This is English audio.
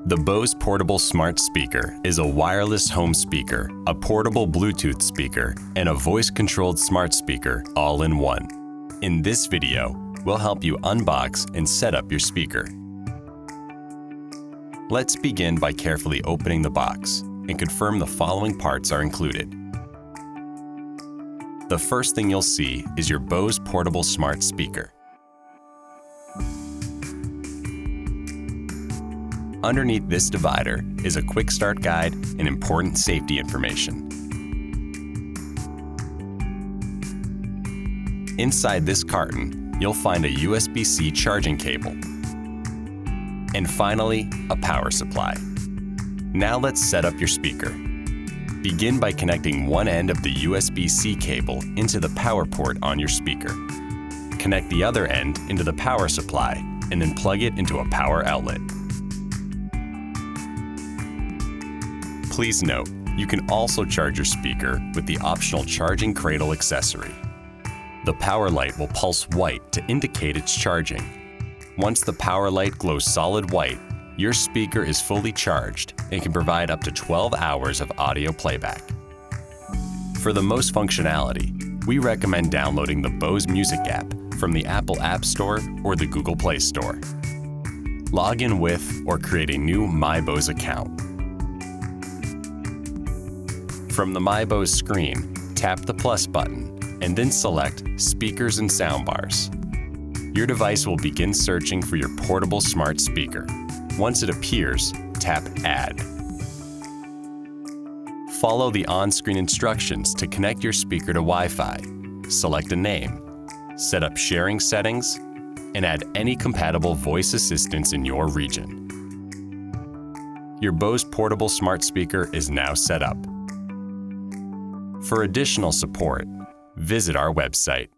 The Bose Portable Smart Speaker is a wireless home speaker, a portable Bluetooth speaker, and a voice-controlled smart speaker all in one. In this video, we'll help you unbox and set up your speaker. Let's begin by carefully opening the box and confirm the following parts are included. The first thing you'll see is your Bose Portable Smart Speaker. Underneath this divider is a quick start guide and important safety information. Inside this carton, you'll find a USB-C charging cable. And finally, a power supply. Now let's set up your speaker. Begin by connecting one end of the USB-C cable into the power port on your speaker. Connect the other end into the power supply and then plug it into a power outlet. Please note, you can also charge your speaker with the optional charging cradle accessory. The power light will pulse white to indicate it's charging. Once the power light glows solid white, your speaker is fully charged and can provide up to 12 hours of audio playback. For the most functionality, we recommend downloading the Bose Music app from the Apple App Store or the Google Play Store. Log in with or create a new My Bose account. From the My Bose screen, tap the plus button and then select Speakers and Soundbars. Your device will begin searching for your portable smart speaker. Once it appears, tap Add. Follow the on-screen instructions to connect your speaker to Wi-Fi. Select a name, set up sharing settings, and add any compatible voice assistants in your region. Your Bose portable smart speaker is now set up. For additional support, visit our website.